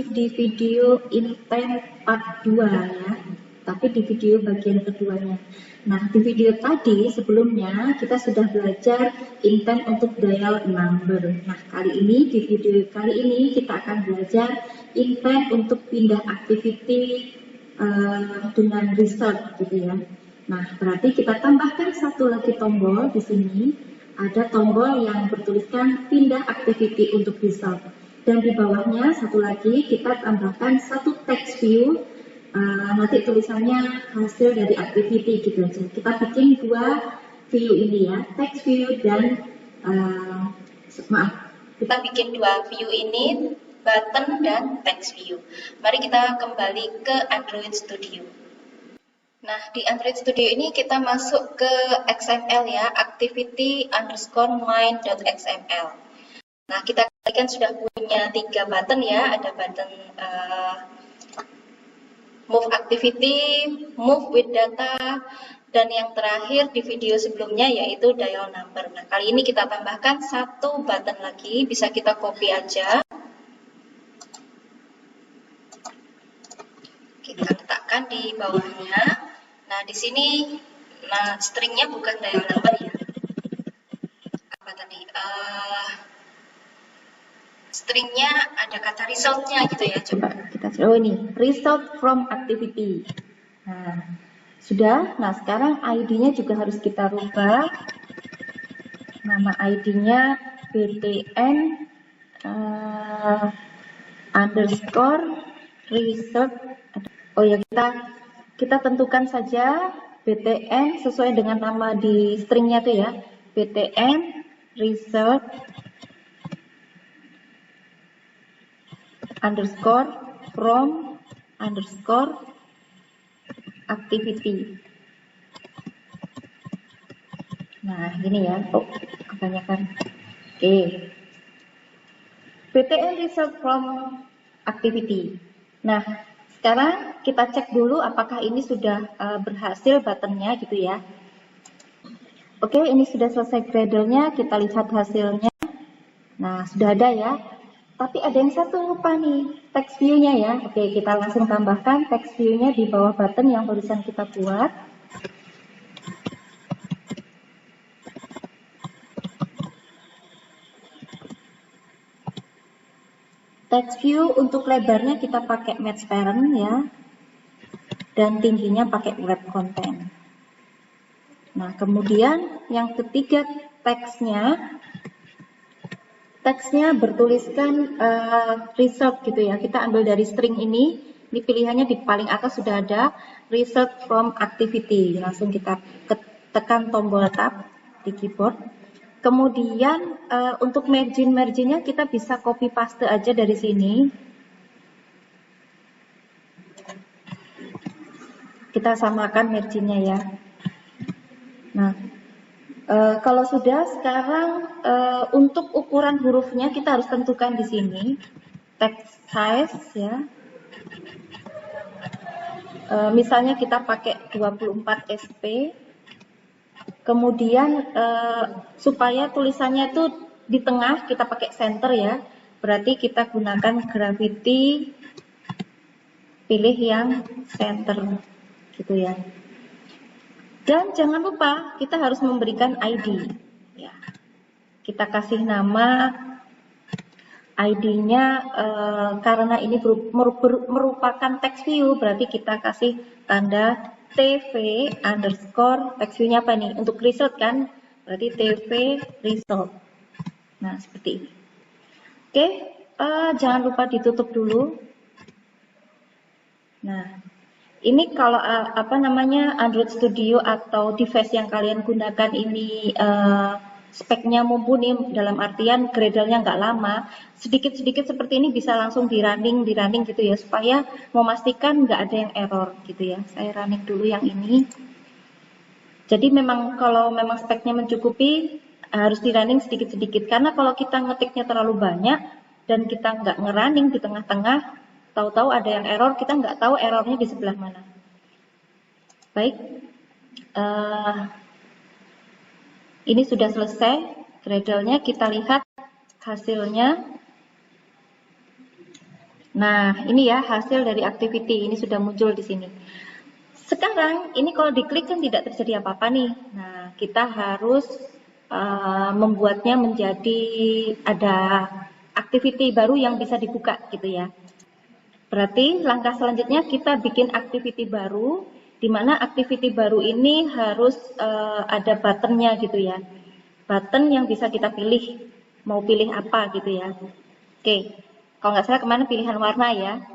masih di video intent part 2 ya, tapi di video bagian keduanya. Nah, di video tadi sebelumnya kita sudah belajar intent untuk dial number. Nah, kali ini di video kali ini kita akan belajar intent untuk pindah activity dengan result gitu ya. Nah, berarti kita tambahkan satu lagi tombol di sini. Ada tombol yang bertuliskan pindah activity untuk result. Dan di bawahnya satu lagi kita tambahkan satu text view. Nanti tulisannya hasil dari activity gitu aja. Kita bikin dua view ini ya, text view dan kita bikin dua view ini, button dan text view. Mari kita kembali ke Android Studio. Nah, di Android Studio ini kita masuk ke XML ya, activity_main.xml. Nah, kita kan sudah punya 3 button ya, ada button move activity, move with data, dan yang terakhir di video sebelumnya yaitu dial number. Nah, kali ini kita tambahkan satu button lagi, bisa kita copy aja. Kita letakkan di bawahnya. Nah, di sini, stringnya bukan dial number ya. Apa tadi? Stringnya ada kata resultnya gitu ya. Coba kita coba ini result from activity. Nah, sudah. Nah, sekarang ID-nya juga harus kita rubah. Nama ID-nya btn underscore result. Oh ya, kita tentukan saja btn sesuai dengan nama di stringnya tuh ya, btn result underscore from underscore activity. Nah, gini ya. Oh, kebanyakan. Oke. btn result from activity. Nah, sekarang kita cek dulu apakah ini sudah berhasil buttonnya gitu ya. Oke, ini sudah selesai Gradle-nya, kita lihat hasilnya. Nah, sudah ada ya. Tapi ada yang satu lupa nih, text view-nya ya. Oke, kita langsung tambahkan text view-nya di bawah button yang barusan kita buat. Text view untuk lebarnya kita pakai match parent ya, dan tingginya pakai wrap content. Nah, kemudian yang ketiga teksnya bertuliskan result gitu ya. Kita ambil dari string ini pilihannya di paling atas sudah ada result from activity. Langsung kita tekan tombol tab di keyboard. Kemudian untuk margin-marginnya kita bisa copy paste aja dari sini. Kita samakan marginnya ya. Nah, kalau sudah sekarang untuk ukuran hurufnya kita harus tentukan di sini text size ya. Misalnya kita pakai 24 SP. Kemudian supaya tulisannya itu di tengah kita pakai center ya, berarti kita gunakan gravity, pilih yang center gitu ya. Dan jangan lupa kita harus memberikan ID ya. Kita kasih nama ID-nya karena ini merupakan text view, berarti kita kasih tanda TV underscore text view-nya apa nih? Untuk result kan? Berarti TV result. Nah, seperti ini. Oke, jangan lupa ditutup dulu. Nah, ini kalau Android Studio atau device yang kalian gunakan ini speknya mumpuni, dalam artian Gradle-nya nggak lama, sedikit-sedikit seperti ini bisa langsung di running gitu ya, supaya memastikan nggak ada yang error gitu ya. Saya running dulu yang ini. Jadi memang kalau memang speknya mencukupi harus di running sedikit-sedikit, karena kalau kita ngetiknya terlalu banyak dan kita nggak ngerunning di tengah-tengah, tahu-tahu ada yang error, kita nggak tahu errornya di sebelah mana. Baik. Ini sudah selesai Gradle-nya, kita lihat hasilnya. Nah, ini ya hasil dari activity, ini sudah muncul di sini. Sekarang, ini kalau diklik kan tidak terjadi apa-apa nih. Nah, kita harus membuatnya menjadi ada activity baru yang bisa dibuka gitu ya. Berarti langkah selanjutnya kita bikin activity baru, di mana activity baru ini harus ada buttonnya gitu ya. Button yang bisa kita pilih, mau pilih apa gitu ya. Oke, kalau nggak salah kemana pilihan warna ya.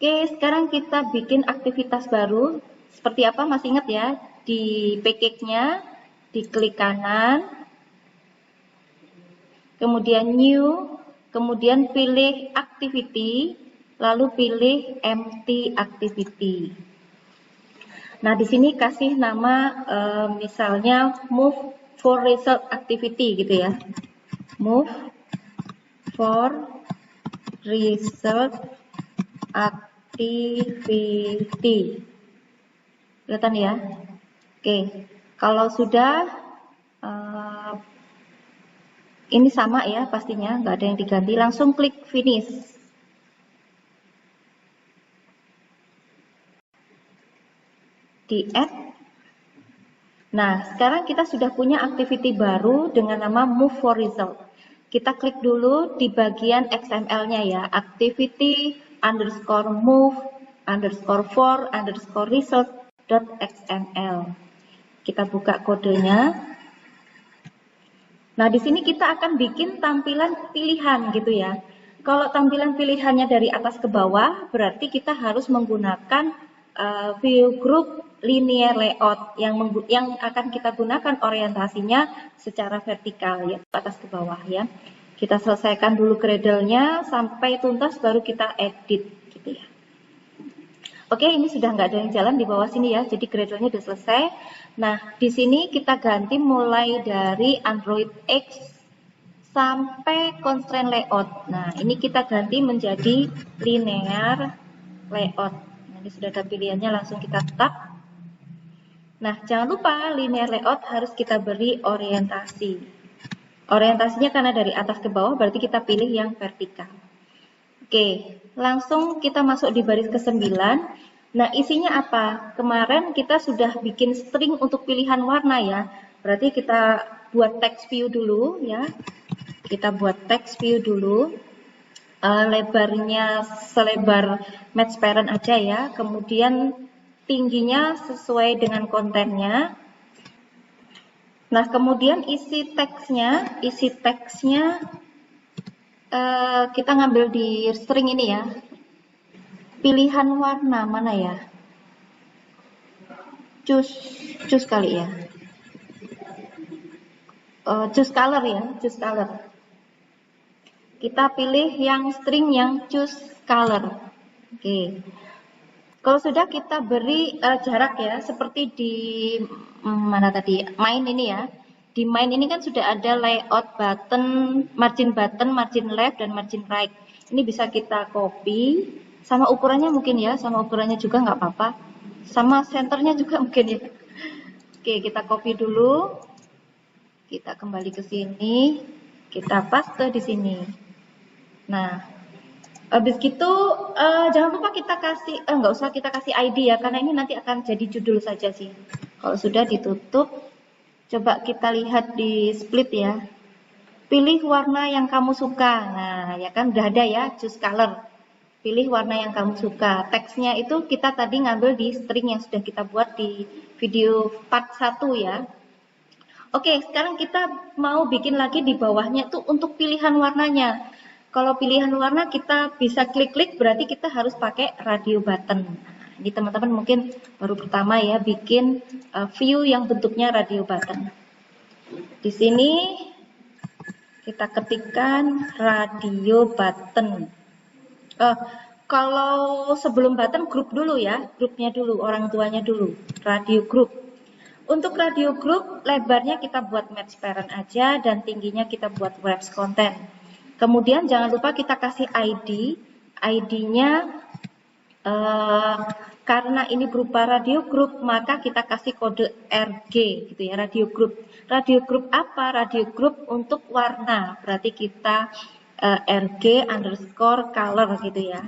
Oke, sekarang kita bikin aktivitas baru. Seperti apa masih ingat ya? Di package-nya, diklik kanan, kemudian new, kemudian pilih activity, lalu pilih empty activity. Nah, di sini kasih nama misalnya move for result activity gitu ya. Move for result activity. Kelihatan ya? Oke, kalau sudah ini sama ya pastinya, nggak ada yang diganti, langsung klik finish. Di add. Nah, sekarang kita sudah punya activity baru dengan nama move for result. Kita klik dulu di bagian XML-nya ya, activity underscore move underscore for underscore result.xml. Kita buka kodenya. Nah, di sini kita akan bikin tampilan pilihan gitu ya. Kalau tampilan pilihannya dari atas ke bawah, berarti kita harus menggunakan view group linear layout yang akan kita gunakan orientasinya secara vertikal ya, atas ke bawah ya. Kita selesaikan dulu Gradle-nya sampai tuntas baru kita edit gitu ya. Oke, ini sudah nggak ada yang jalan di bawah sini ya, jadi Gradle-nya sudah selesai. Nah, di sini kita ganti mulai dari Android X sampai constraint layout. Nah, ini kita ganti menjadi linear layout. Nah, ini sudah ada pilihannya, langsung kita tap. Nah, jangan lupa linear layout harus kita beri orientasi. Orientasinya karena dari atas ke bawah, berarti kita pilih yang vertikal. Oke, langsung kita masuk di baris ke-9. Nah, isinya apa? Kemarin kita sudah bikin string untuk pilihan warna ya. Berarti kita buat text view dulu ya. Kita buat text view dulu. Lebarnya selebar match parent aja ya. Kemudian tingginya sesuai dengan kontennya. Nah, kemudian isi teksnya kita ngambil di string ini ya. Pilihan warna mana ya? Choose kali ya. Choose color ya, choose color. Kita pilih yang string yang choose color. Oke. Kalau sudah kita beri jarak ya, seperti di mana tadi? Main ini ya. Di main ini kan sudah ada layout button, margin left, dan margin right. Ini bisa kita copy, sama ukurannya mungkin ya, sama ukurannya juga nggak apa-apa. Sama senternya juga mungkin ya. Oke, kita copy dulu. Kita kembali ke sini, kita paste di sini. Nah, habis gitu jangan lupa kita kasih, nggak usah kita kasih ID ya, karena ini nanti akan jadi judul saja sih. Kalau sudah ditutup, coba kita lihat di split ya. Pilih warna yang kamu suka. Nah, ya kan udah ada ya, choose color. Pilih warna yang kamu suka. Teksnya itu kita tadi ngambil di string yang sudah kita buat di video part 1 ya. Oke, sekarang kita mau bikin lagi di bawahnya tuh untuk pilihan warnanya. Kalau pilihan warna kita bisa klik-klik, berarti kita harus pakai radio button. Ini teman-teman mungkin baru pertama ya bikin view yang bentuknya radio button. Di sini kita ketikkan radio button. Kalau sebelum button grup dulu ya, grupnya dulu, orang tuanya dulu, radio group. Untuk radio group lebarnya kita buat match parent aja dan tingginya kita buat webs content. Kemudian jangan lupa kita kasih ID, ID-nya karena ini berupa radio group, maka kita kasih kode RG gitu ya, radio group. Radio group apa? Radio group untuk warna. Berarti kita rg underscore color gitu ya.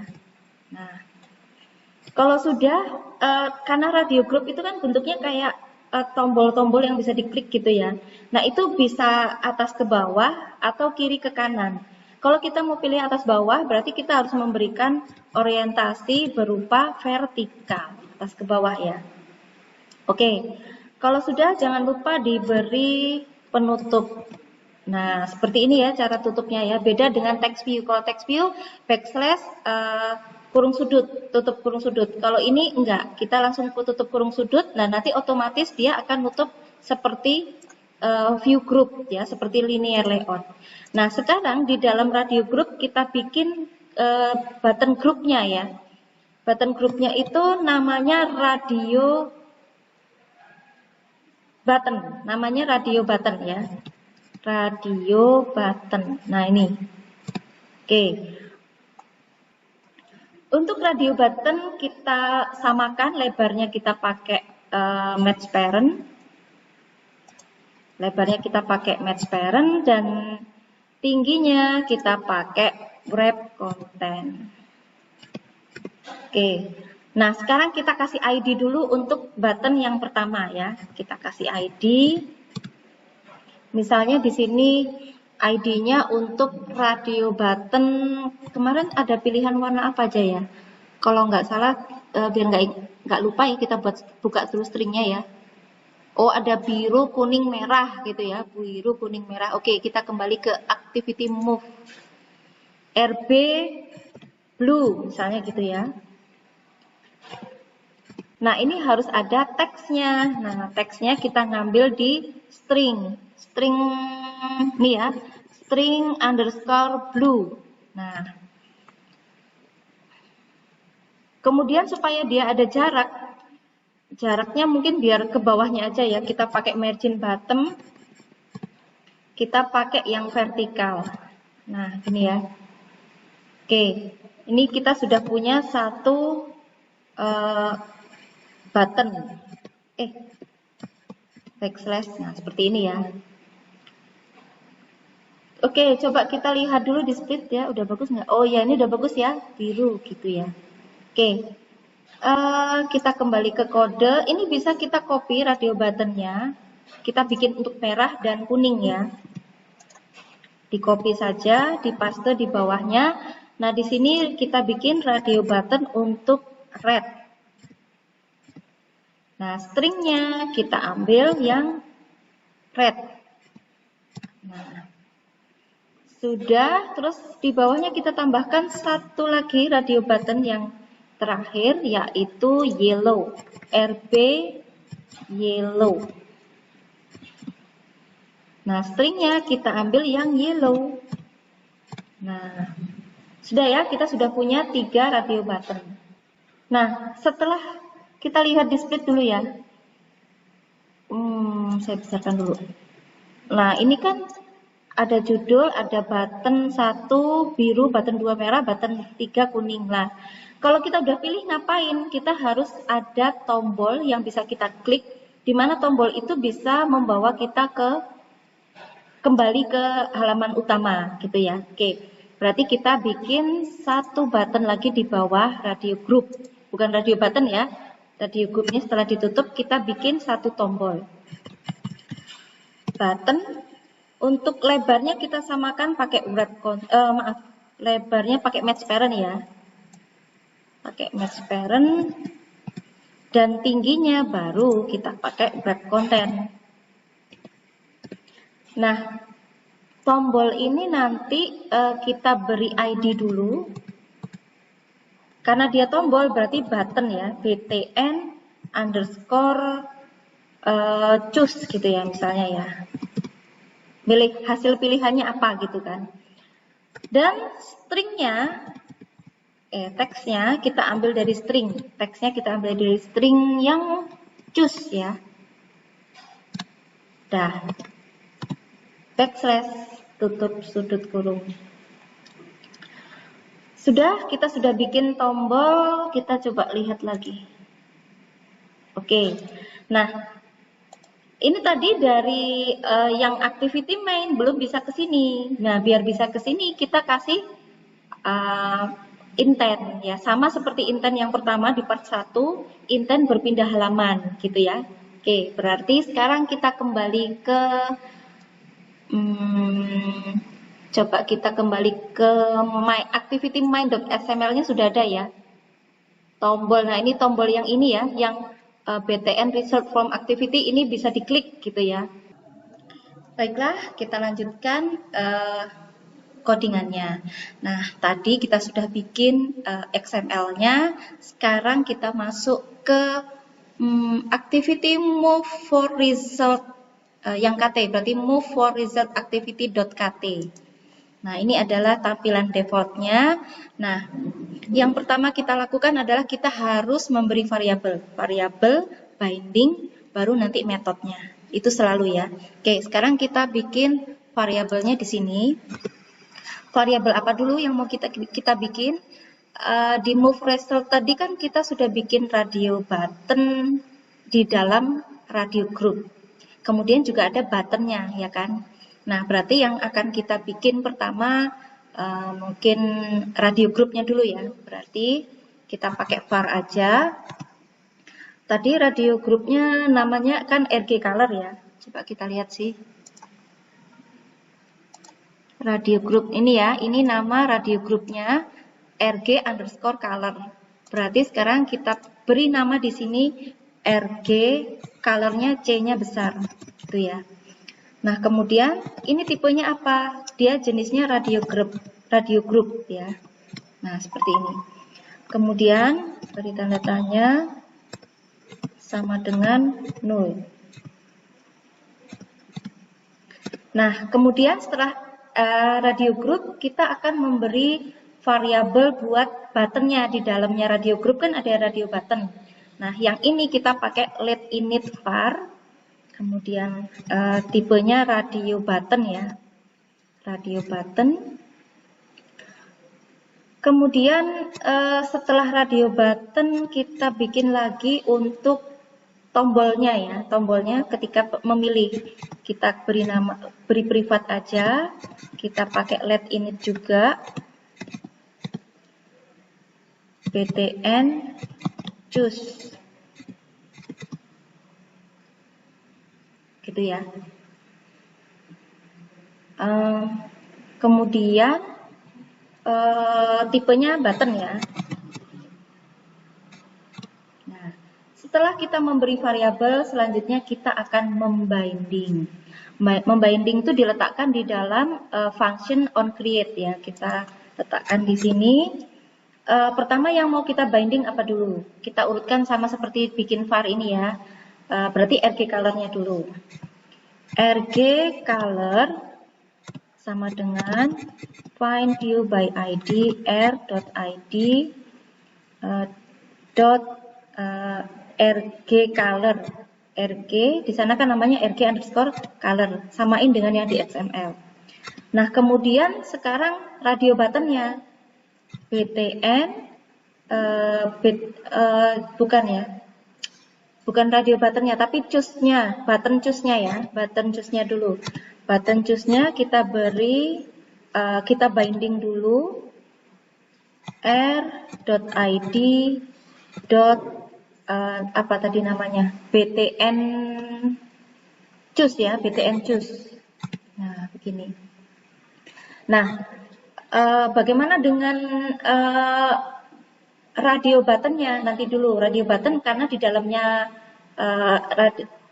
Nah, kalau sudah, karena radio group itu kan bentuknya kayak tombol-tombol yang bisa diklik gitu ya. Nah, itu bisa atas ke bawah atau kiri ke kanan. Kalau kita mau pilih atas bawah, berarti kita harus memberikan orientasi berupa vertikal, atas ke bawah ya. Oke, kalau sudah jangan lupa diberi penutup. Nah, seperti ini ya cara tutupnya ya. Beda dengan text view. Kalau text view backslash kurung sudut, tutup kurung sudut. Kalau ini enggak, kita langsung tutup kurung sudut. Nah, nanti otomatis dia akan nutup seperti view group ya, seperti linear layout. Nah, sekarang di dalam radio group kita bikin button groupnya ya. Button groupnya itu namanya radio button, namanya radio button ya. Radio button. Nah, ini. Oke. Untuk radio button kita samakan lebarnya, kita pakai match parent. Lebarnya kita pakai match parent dan tingginya kita pakai wrap content. Oke. Nah, sekarang kita kasih ID dulu untuk button yang pertama ya. Kita kasih ID. Misalnya di sini ID-nya untuk radio button, kemarin ada pilihan warna apa aja ya? Kalau nggak salah, biar nggak lupa ya, kita buka dulu stringnya ya. Oh, ada biru, kuning, merah gitu ya. Biru, kuning, merah. Oke, kita kembali ke activity move. RB blue, misalnya gitu ya. Nah, ini harus ada teksnya. Nah, teksnya kita ngambil di string. String ini ya, string underscore blue. Nah, kemudian supaya dia ada jaraknya mungkin biar ke bawahnya aja ya, kita pakai margin bottom, kita pakai yang vertikal. Nah, ini ya. Oke, ini kita sudah punya satu button. Backslash, nah seperti ini ya. Oke, coba kita lihat dulu di split ya, udah bagus nggak? Oh ya, ini udah bagus ya, biru gitu ya. Oke, kita kembali ke kode. Ini bisa kita copy radio buttonnya, kita bikin untuk merah dan kuning ya. Di copy saja, di paste di bawahnya. Nah, di sini kita bikin radio button untuk red. Nah, stringnya kita ambil yang red. Nah, sudah, terus di bawahnya kita tambahkan satu lagi radio button yang terakhir, yaitu yellow. RB yellow. Nah, stringnya kita ambil yang yellow. Nah, sudah ya, kita sudah punya 3 radio button. Nah, setelah kita lihat di split dulu ya. Saya besarkan dulu. Nah, ini kan ada judul, ada button 1 biru, button 2 merah, button 3 kuning. Nah, kalau kita udah pilih ngapain, kita harus ada tombol yang bisa kita klik, di mana tombol itu bisa membawa kita kembali ke halaman utama gitu ya. Oke, berarti kita bikin satu button lagi di bawah radio group, bukan radio button ya. Radio groupnya setelah ditutup kita bikin satu tombol. Button, untuk lebarnya kita samakan pakai lebarnya pakai match parent ya. Pakai match parent dan tingginya baru kita pakai wrap content. Nah, tombol ini nanti kita beri ID dulu. Karena dia tombol berarti button ya, btn underscore choose gitu ya misalnya ya. Pilih hasil pilihannya apa gitu kan. Dan stringnya, teksnya kita ambil dari string. Teksnya kita ambil dari string yang choose ya. Dah. Backslash, tutup sudut kurung. Sudah, kita sudah bikin tombol, kita coba lihat lagi. Oke, nah ini tadi dari yang activity main belum bisa ke sini. Nah, biar bisa ke sini kita kasih intent ya, sama seperti intent yang pertama di part 1, intent berpindah halaman gitu ya. Oke, berarti sekarang kita kembali ke coba kita kembali ke activity main.xml-nya sudah ada ya. Tombol, nah ini tombol yang ini ya, yang btn result from activity ini bisa diklik gitu ya. Baiklah, kita lanjutkan codingannya. Nah, tadi kita sudah bikin XML-nya, sekarang kita masuk ke activity move for result yang KT, berarti move for result activity.kt. Nah, ini adalah tampilan default-nya. Nah, yang pertama kita lakukan adalah kita harus memberi variabel binding, baru nanti metodenya. Itu selalu ya. Oke, sekarang kita bikin variabelnya di sini. Variabel apa dulu yang mau kita bikin? Di move result tadi kan kita sudah bikin radio button di dalam radio group. Kemudian juga ada buttonnya, ya kan? Nah, berarti yang akan kita bikin pertama mungkin radio groupnya dulu ya. Berarti kita pakai var aja. Tadi radio groupnya namanya kan RG color ya. Coba kita lihat sih. Radio group ini ya, ini nama radio groupnya RG underscore color. Berarti sekarang kita beri nama di sini RG, colornya C-nya besar, gitu ya. Nah, kemudian ini tipenya apa? Dia jenisnya radio group ya. Nah, seperti ini. Kemudian beri tanda tanya sama dengan 0. Nah, kemudian setelah radio group kita akan memberi variabel buat buttonnya. Di dalamnya radio group kan ada radio button. Nah, yang ini kita pakai let init var. Kemudian tipenya radio button ya, radio button. Kemudian setelah radio button kita bikin lagi untuk tombolnya ya, tombolnya ketika memilih kita beri privat aja, kita pakai let init juga, btn choose. Gitu ya. Kemudian tipenya button ya. Nah, setelah kita memberi variabel, selanjutnya kita akan membinding. Membinding itu diletakkan di dalam function onCreate ya. Kita letakkan di sini. Pertama yang mau kita binding apa dulu? Kita urutkan sama seperti bikin var ini ya. Berarti RG color-nya dulu. RG color sama dengan find view by ID r.id RG color. RG di sana kan namanya RG underscore color, samain dengan yang di XML. Nah, kemudian sekarang radio buttonnya btn bukan ya. Bukan radio buttonnya, tapi choose-nya, button choose-nya ya, button choose-nya dulu. Button choose-nya kita beri, kita binding dulu, r.id apa tadi namanya, btn choose ya, btn choose. Nah, begini. Nah, bagaimana dengan radio buttonnya nanti dulu, radio button karena di dalamnya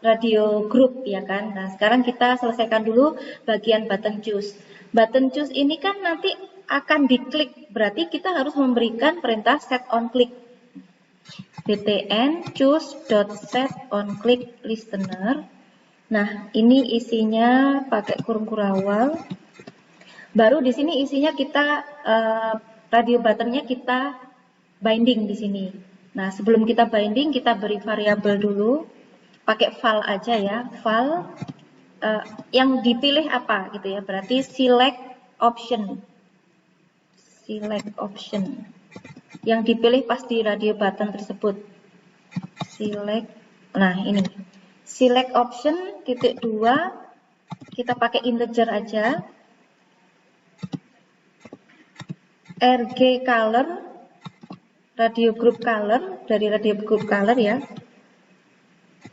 radio group ya kan. Nah, sekarang kita selesaikan dulu bagian button choose. Button choose ini kan nanti akan diklik, berarti kita harus memberikan perintah set on click. btn choose.set on click listener. Nah, ini isinya pakai kurung kurawal. Baru di sini isinya kita radio buttonnya kita binding di sini. Nah, sebelum kita binding, kita beri variabel dulu. Pakai val aja ya, val. Yang dipilih apa gitu ya, berarti select option. Select option. Yang dipilih pasti radio button tersebut. Select, nah ini. select option titik 2, kita pakai integer aja, RG color, radio group color, dari radio group color ya,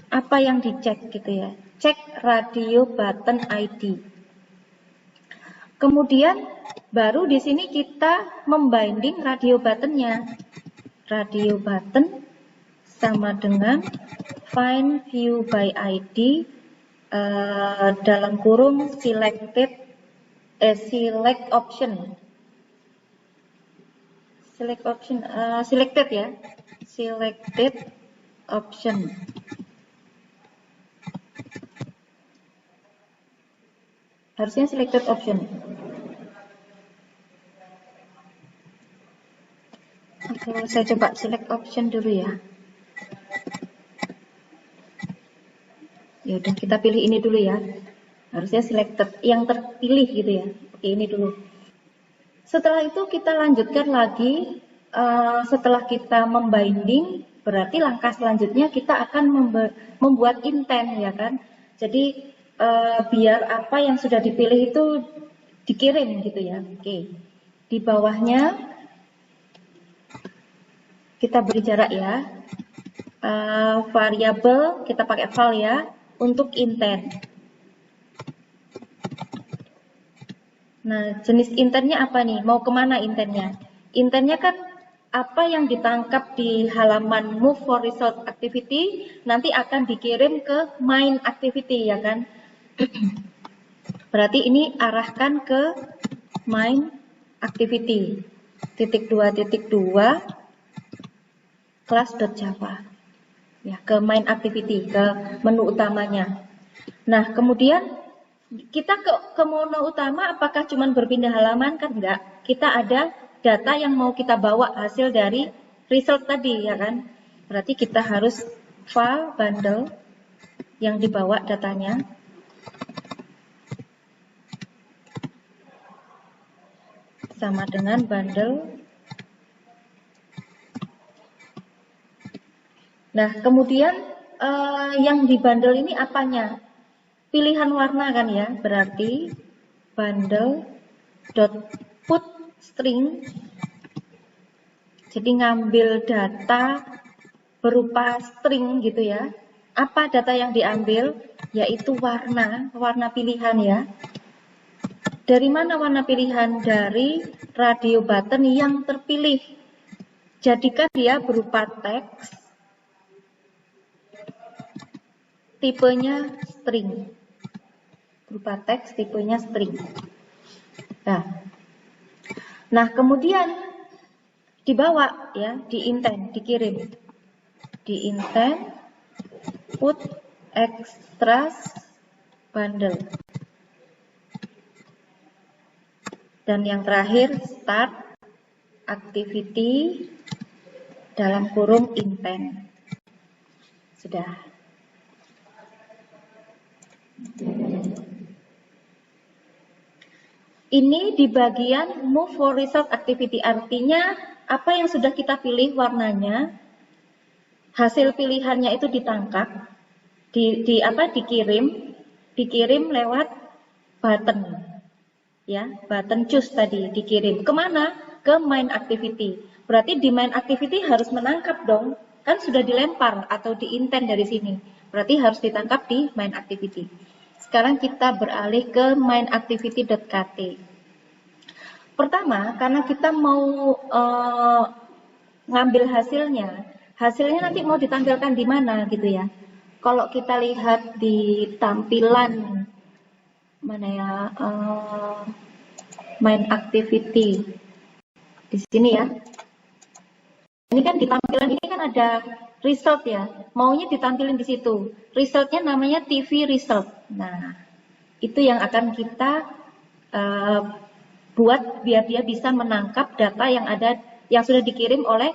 apa yang dicek gitu ya, cek radio button ID. Kemudian baru di sini kita membinding radio buttonnya. Radio button sama dengan find view by ID dalam kurung select option. Selected ya. Selected option. Harusnya selected option. Oke, saya coba select option dulu ya. Ya udah, kita pilih ini dulu ya. Harusnya selected, yang terpilih gitu ya. Oke, ini dulu. Setelah itu kita lanjutkan lagi. Setelah kita membinding, berarti langkah selanjutnya kita akan membuat intent ya kan. Jadi biar apa yang sudah dipilih itu dikirim gitu ya. Oke. Di bawahnya kita beri jarak ya. Variabel kita pakai val ya untuk intent. Nah, jenis intentnya apa nih? Mau kemana intentnya? Intentnya kan apa yang ditangkap di halaman move for result activity nanti akan dikirim ke main activity ya kan? Berarti ini arahkan ke main activity. .2.2 class.java. Ya, ke main activity, ke menu utamanya. Nah, kemudian kita ke menu utama apakah cuma berpindah halaman? Kan enggak. Kita ada data yang mau kita bawa hasil dari result tadi ya kan. Berarti kita harus file bundle yang dibawa datanya. Sama dengan bundle. Nah, kemudian yang di bundle ini apanya? Pilihan warna kan ya, berarti bundle dot put string. Jadi ngambil data berupa string gitu ya. Apa data yang diambil? Yaitu warna pilihan ya. Dari mana warna pilihan? Dari radio button yang terpilih. Jadikan dia berupa teks, tipenya string. Berupa teks, tipenya string. Nah, kemudian dibawa ya, di intent, dikirim. Di intent, put extras bundle. Dan yang terakhir, start activity dalam kurung intent. Sudah. Ini di bagian move for result activity. Artinya apa yang sudah kita pilih warnanya, hasil pilihannya itu ditangkap, dikirim lewat button. Ya, button choose tadi dikirim kemana? Ke main activity. Berarti di main activity harus menangkap dong, kan sudah dilempar atau di intent dari sini. Berarti harus ditangkap di main activity. Sekarang kita beralih ke main activity.kt. Pertama, karena kita mau ngambil hasilnya nanti mau ditampilkan di mana gitu ya. Kalau kita lihat di tampilan mana ya, main activity di sini ya. Ini kan di tampilan ini kan ada result ya. Maunya ditampilin di situ. Resultnya namanya TV result. Nah, itu yang akan kita buat biar dia bisa menangkap data yang sudah dikirim oleh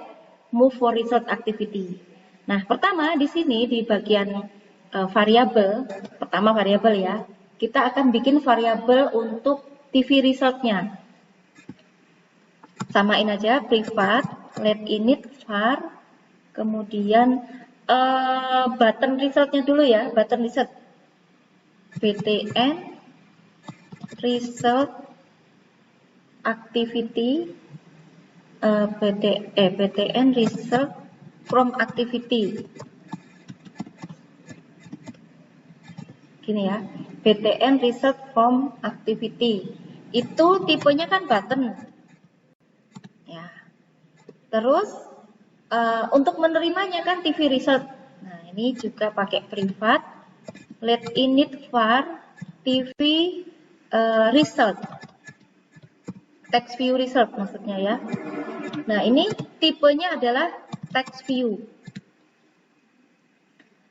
move for result activity. Nah, pertama di sini di bagian variabel, pertama variabel ya. Kita akan bikin variabel untuk TV resultnya. Samain aja privat let init var, kemudian button resultnya dulu ya, button result. BTN result activity, BTN result from activity. Gini ya, BTN result from activity. Itu tipenya kan button. Ya. Terus untuk menerimanya kan TV result. Nah, ini juga pakai privat. Let init var TV result. Text view result maksudnya ya. Nah, ini tipenya adalah text view.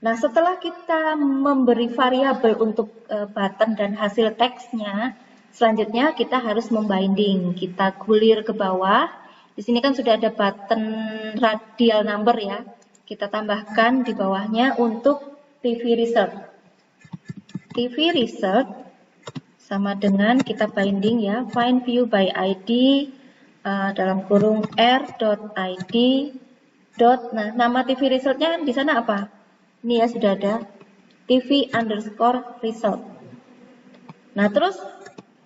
Nah, setelah kita memberi variabel untuk button dan hasil teksnya, selanjutnya kita harus membinding. Kita gulir ke bawah. Di sini kan sudah ada button radial number ya. Kita tambahkan di bawahnya untuk TV result. TV result sama dengan kita binding ya, find view by ID dalam kurung r.id. Nah, nama TV resultnya di sana apa? Ini ya sudah ada TV underscore result. Nah, terus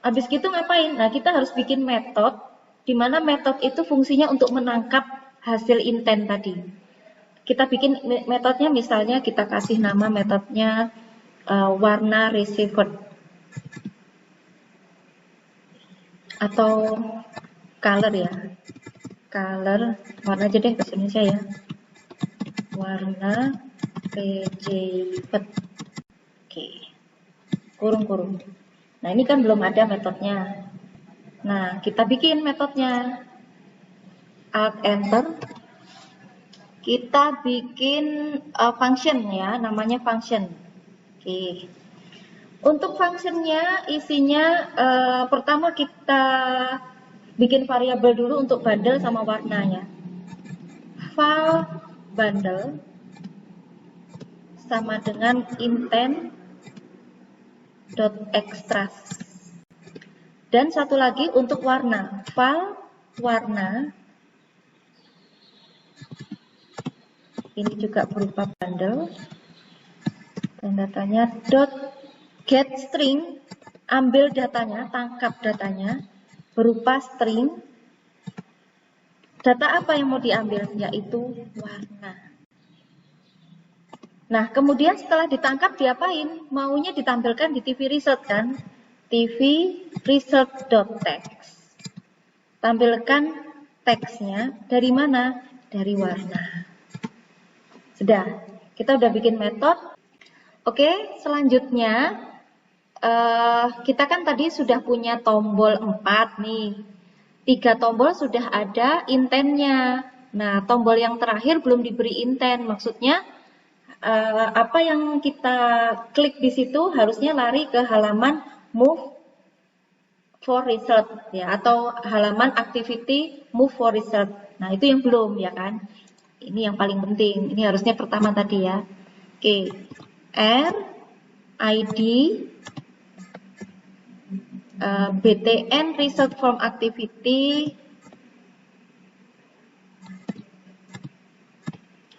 habis gitu ngapain? Nah, kita harus bikin metode, di mana metode itu fungsinya untuk menangkap hasil intent tadi. Kita bikin metodenya, misalnya kita kasih nama metodenya warna receiver atau color ya, color warna aja deh bahasa Indonesia ya, warna receiver. Oke, kurung-kurung. Nah, ini kan belum ada metodenya. Nah, kita bikin metodenya. Alt Enter. Kita bikin function ya, namanya function. Oke. Untuk functionnya isinya pertama kita bikin variabel dulu untuk bundle sama warnanya. File bundle sama dengan intent.extract. Dan satu lagi untuk warna, file warna. Ini juga berupa bundle. Dan datanya get string, ambil datanya, tangkap datanya berupa string. Data apa yang mau diambil? Yaitu warna. Nah, kemudian setelah ditangkap diapain? Maunya ditampilkan di TV result kan? TV result.text. Tampilkan teksnya dari mana? Dari warna. Sudah, kita udah bikin metode. Oke, selanjutnya kita kan tadi sudah punya tombol 4 nih. 3 tombol sudah ada intentnya. Nah, tombol yang terakhir belum diberi intent. Maksudnya apa yang kita klik di situ harusnya lari ke halaman move for result ya, atau halaman activity move for result. Nah, itu yang belum ya kan. Ini yang paling penting. Ini harusnya pertama tadi ya. Oke. R ID BTN result from activity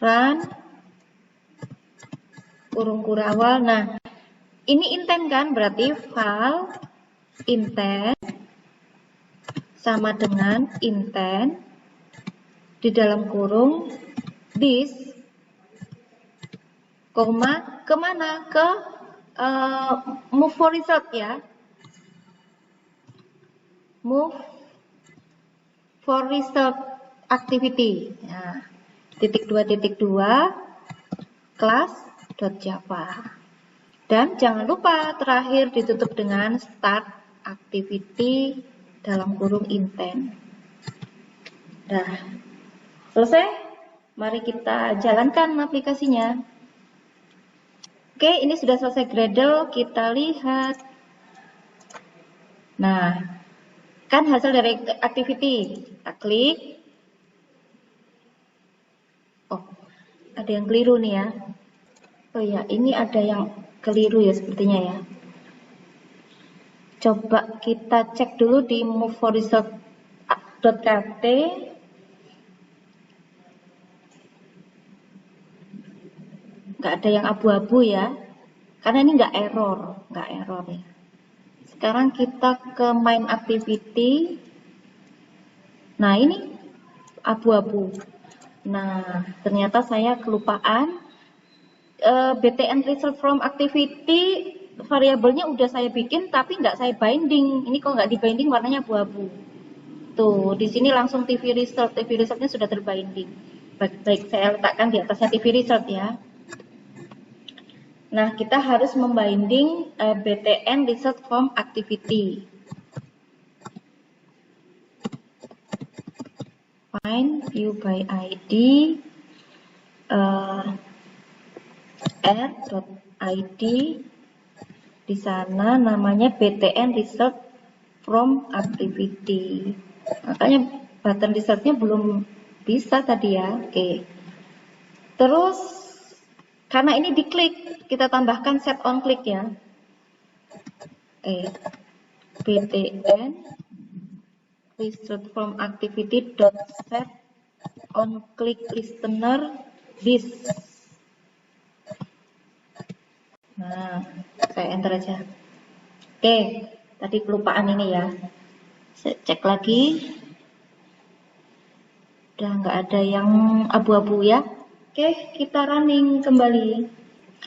run kurung awal. Nah, ini intent kan, berarti file intent sama dengan intent di dalam kurung this, koma, kemana? Ke move for result ya. Move for result activity. Nah, .2.2 class.java. Dan jangan lupa terakhir ditutup dengan start activity dalam kurung intent. Nah, selesai? Mari kita jalankan aplikasinya. Oke, ini sudah selesai Gradle, kita lihat. Nah, kan hasil dari activity. Kita klik. Oh, ada yang keliru nih ya. Oh ya, ini ada yang keliru ya sepertinya ya. Coba kita cek dulu di moveforresult.kt. nggak ada yang abu-abu ya, karena ini nggak error ya. Sekarang kita ke main activity. Nah ini abu-abu. Nah ternyata saya kelupaan. BTN result from activity variabelnya udah saya bikin tapi nggak saya binding. Ini kalau nggak di binding warnanya abu-abu. Tuh di sini langsung TV resultnya sudah terbinding. Baik, saya letakkan di atasnya TV result ya. Nah, kita harus membinding BTN result from activity. Find view by ID r.id, di sana namanya BTN result from activity. Makanya button resultnya belum bisa tadi ya. Oke. Terus karena ini diklik, kita tambahkan set on click ya. BTN result from activity dot set on click listener this. Nah, saya enter aja. Oke, tadi kelupaan ini ya. Saya cek lagi. Udah nggak ada yang abu-abu ya. Oke, kita running kembali.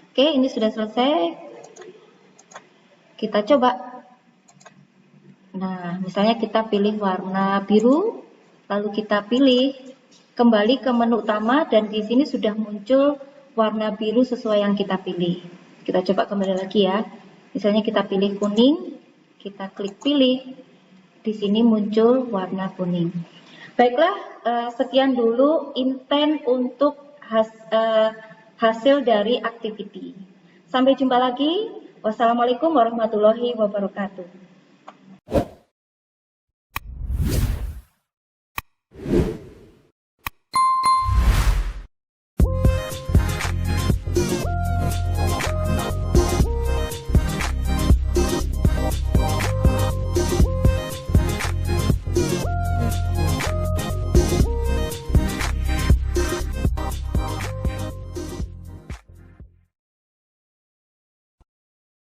Oke, ini sudah selesai. Kita coba. Nah, misalnya kita pilih warna biru, lalu kita pilih kembali ke menu utama dan di sini sudah muncul warna biru sesuai yang kita pilih. Kita coba kembali lagi ya. Misalnya kita pilih kuning, kita klik pilih. Di sini muncul warna kuning. Baiklah, sekian dulu intent untuk hasil dari activity. Sampai jumpa lagi. Wassalamualaikum warahmatullahi wabarakatuh.